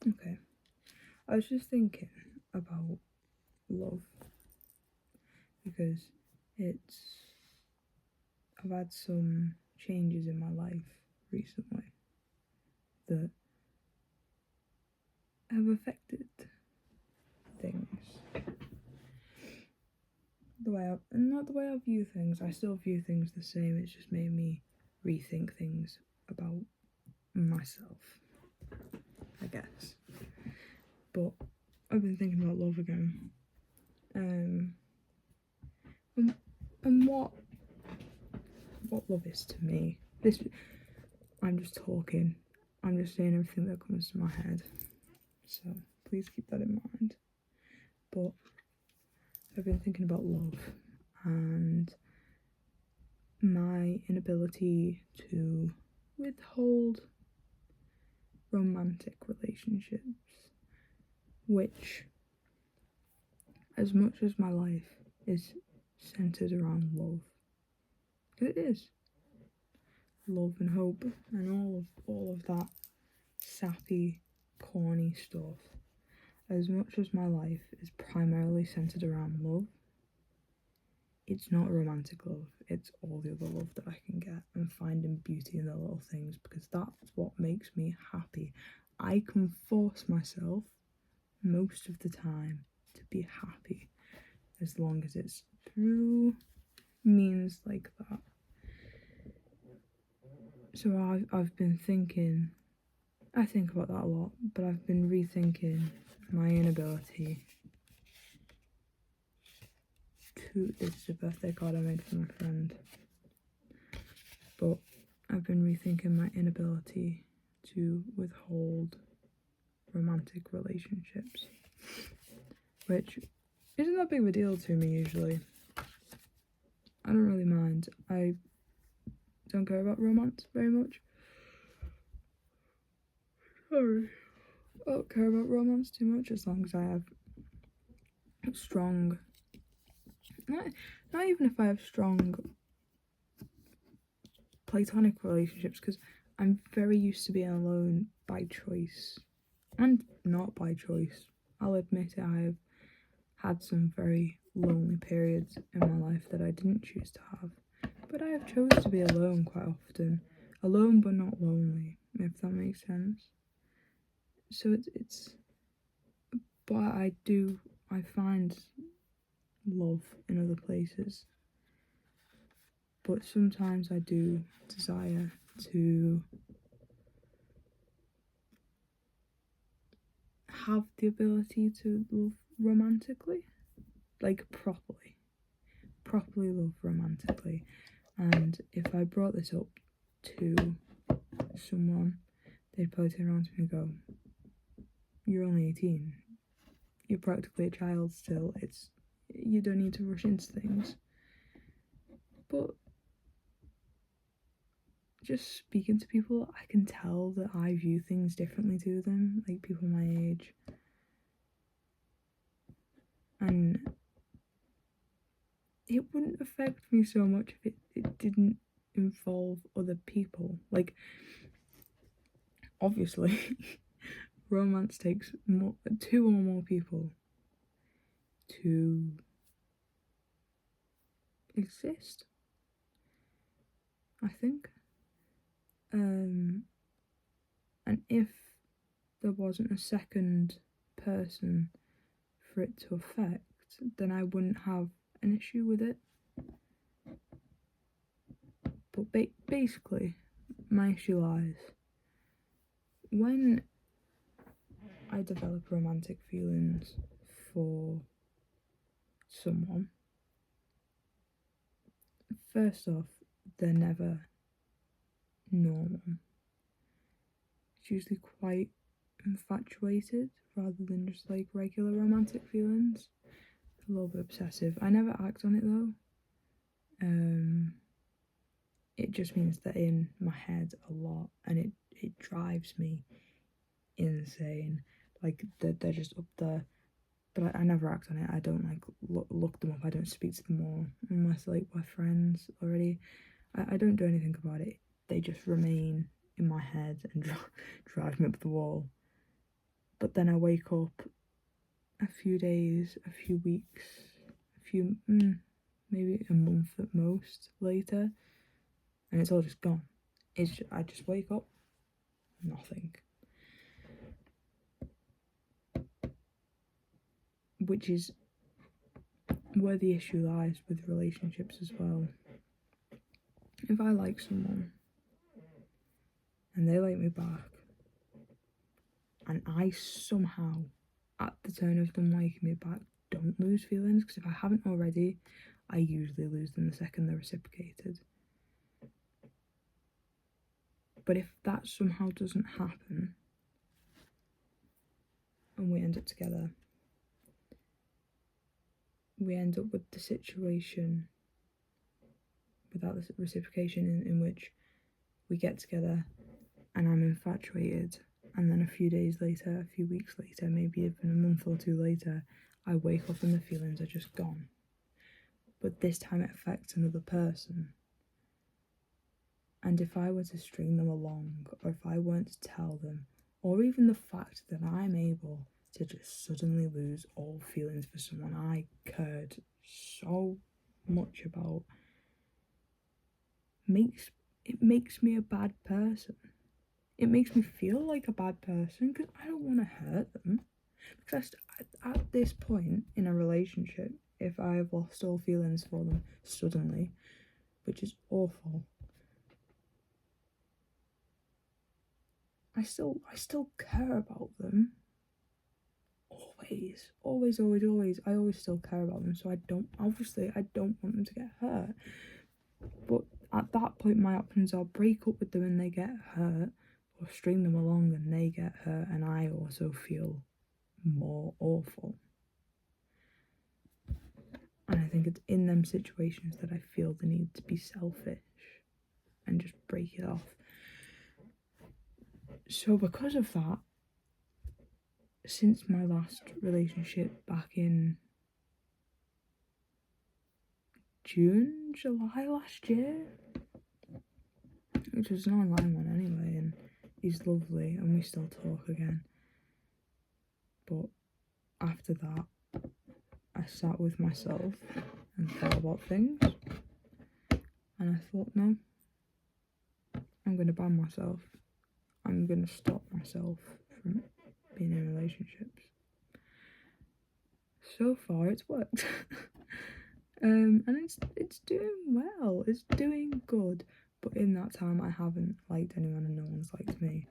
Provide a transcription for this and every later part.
Okay. I was just thinking about love because I've had some changes in my life recently that have affected things. Not the way I view things. I still view things the same. It's just made me rethink things about myself, I guess. But I've been thinking about love again. And what love is to me. I'm just talking. I'm just saying everything that comes to my head. So please keep that in mind. But I've been thinking about love and my inability to withhold romantic relationships, which, as much as my life is centered around love, because it is love and hope and all of that sappy, corny stuff, as much as my life is primarily centered around love, it's not romantic love, it's all the other love that I can get and finding beauty in the little things, because that's what makes me happy. I can force myself most of the time to be happy as long as it's through means like that. So I've been thinking, I think about that a lot, but I've been rethinking my inability to, this is a birthday card I made for my friend, but I've been rethinking my inability to withhold romantic relationships, which isn't that big of a deal to me usually. I don't really mind. I don't care about romance very much. Sorry. I don't care about romance too much as long as I have strong, not even if I have strong platonic relationships, because I'm very used to being alone by choice and not by choice. I'll admit it, I have had some very lonely periods in my life that I didn't choose to have, but I have chosen to be alone quite often. Alone but not lonely, if that makes sense. So it's but I find love in other places, but sometimes I do desire to have the ability to love romantically, like properly love romantically. And if I brought this up to someone, they'd probably turn around to me and go, "You're only 18. You're practically a child still. You don't need to rush into things." But just speaking to people, I can tell that I view things differently to them, like people my age. And it wouldn't affect me so much if it didn't involve other people. Like, obviously, romance takes two or more people to exist, I think. And if there wasn't a second person for it to affect, then I wouldn't have an issue with it. But basically, my issue lies when I develop romantic feelings for someone. First off, they're never normal. It's usually quite infatuated rather than just like regular romantic feelings. A little bit obsessive. I never act on it though. It just means they're in my head a lot, and it drives me insane. Like they're just up there, but I never act on it. I don't like look them up. I don't speak to them more unless like we're friends already. I don't do anything about it. They just remain in my head and drive me up the wall. But then I wake up a few days, a few weeks, maybe a month at most later, and it's all just gone. I just wake up, nothing. Which is where the issue lies with relationships as well. If I like someone and they like me back, and I somehow, at the turn of them liking me back, don't lose feelings, because if I haven't already, I usually lose them the second they're reciprocated. But if that somehow doesn't happen, and we end up together, we end up with the situation without the reciprocation in which we get together and I'm infatuated, and then a few days later, a few weeks later, maybe even a month or two later, I wake up and the feelings are just gone. But this time it affects another person. And if I were to string them along, or if I weren't to tell them, or even the fact that I'm able to just suddenly lose all feelings for someone I cared so much about, makes me a bad person. It makes me feel like a bad person because I don't want to hurt them. Because at this point in a relationship, if I have lost all feelings for them suddenly, which is awful, I still care about them. Always. I always still care about them. So I don't want them to get hurt. But at that point, my options are break up with them and they get hurt, or string them along and they get hurt and I also feel more awful. And I think it's in them situations that I feel the need to be selfish and just break it off. So because of that, since my last relationship back in July last year, which was an online one anyway, and he's lovely and we still talk again. But after that, I sat with myself and thought about things, and I thought, no, I'm going to ban myself. I'm going to stop myself from being in relationships. So far, it's worked. And it's doing well. It's doing good. But in that time, I haven't liked anyone and no one's liked me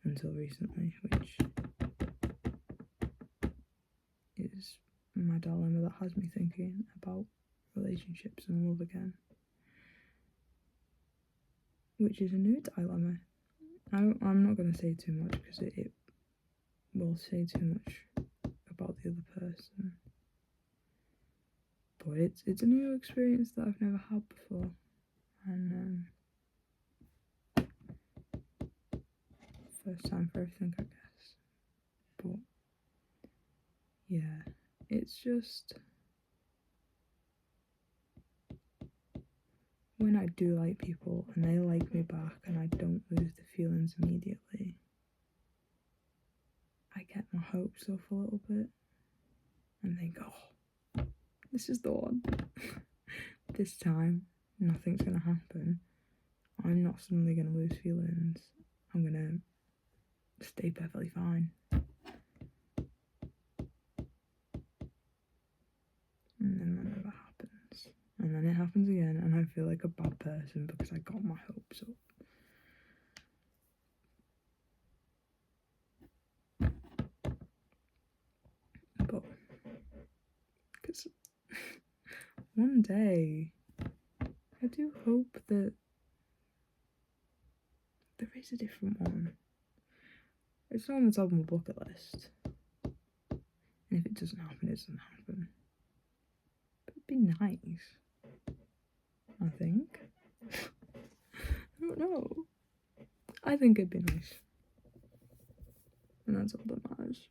until recently, which is my dilemma that has me thinking about relationships and love again. Which is a new dilemma. I'm not going to say too much because it will say too much about the other person. But it's a new experience that I've never had before. And first time for everything, I guess. But yeah, it's just when I do like people and they like me back and I don't lose the feelings immediately, I get my hopes up a little bit and think, oh, this is the one. This time, nothing's going to happen. I'm not suddenly going to lose feelings. I'm going to stay perfectly fine. And then that never happens. And then it happens again and I feel like a bad person because I got my hopes up. But, because one day, I do hope that there is a different one. It's not on the top of my bucket list. And if it doesn't happen, it doesn't happen. But it'd be nice. I think. I don't know. I think it'd be nice. And that's all that matters.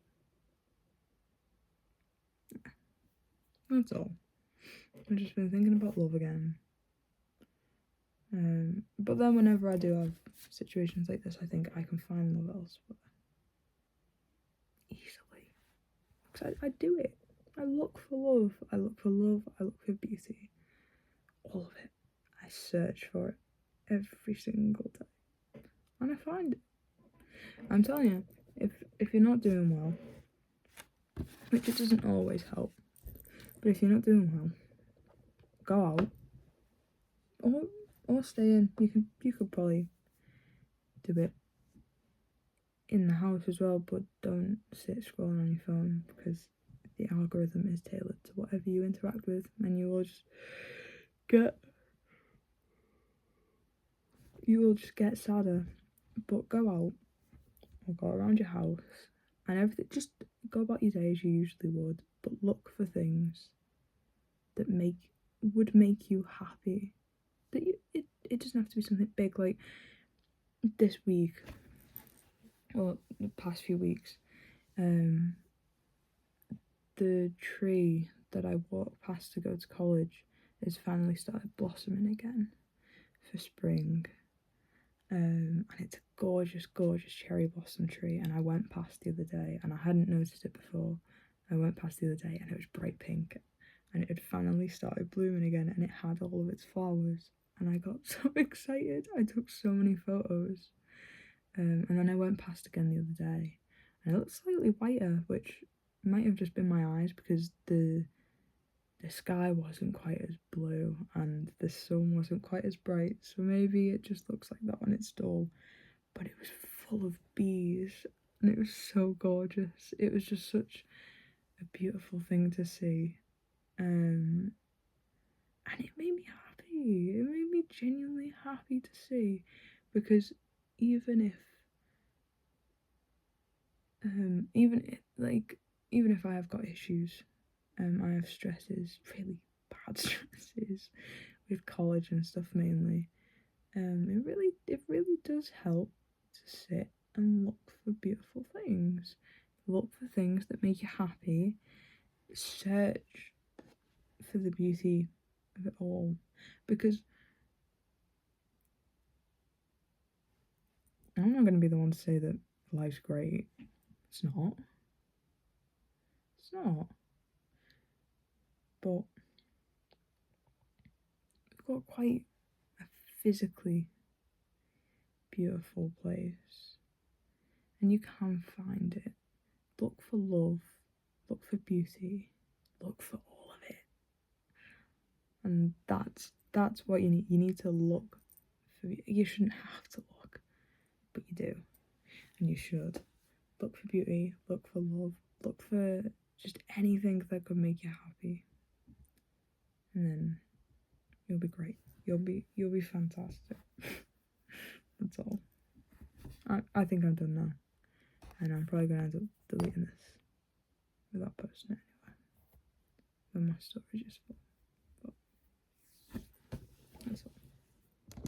Yeah. That's all. I've just been thinking about love again. But then whenever I do have situations like this, I think I can find love elsewhere. Because I do it. I look for love. I look for love. I look for beauty. All of it. I search for it every single day. And I find it. I'm telling you, if you're not doing well, which it doesn't always help, but if you're not doing well, go out or stay in. You could probably do it in the house as well, but don't sit scrolling on your phone because the algorithm is tailored to whatever you interact with, and you will just get sadder. But go out or go around your house and everything. Just go about your day as you usually would, but look for things that would make you happy. It doesn't have to be something big. Like this week or the past few weeks, the tree that I walked past to go to college has finally started blossoming again for spring. And it's a gorgeous, gorgeous cherry blossom tree. And I went past the other day, and I hadn't noticed it before. I went past the other day, and it was bright pink, and it had finally started blooming again, and it had all of its flowers. And I got so excited. I took so many photos. And then I went past again the other day, and it looked slightly whiter, which might have just been my eyes because the sky wasn't quite as blue and the sun wasn't quite as bright, so maybe it just looks like that when it's dull. But it was full of bees, and it was so gorgeous. It was just such a beautiful thing to see, and it made me happy. It made me genuinely happy to see, because even if I have got issues, I have stresses, really bad stresses with college and stuff mainly. It really does help to sit and look for beautiful things. Look for things that make you happy. Search for the beauty of it all. Because I'm not going to be the one to say that life's great. It's not. It's not. But we've got quite a physically beautiful place, and you can find it. Look for love, look for beauty, look for all of it. And that's what you need. You need to look for. You shouldn't have to look, but you do, and you should. Look for beauty, look for love, look for just anything that could make you happy, and then you'll be great. You'll be fantastic. That's all. I think I'm done now, and I'm probably gonna end up deleting this without posting it anyway when my storage is full.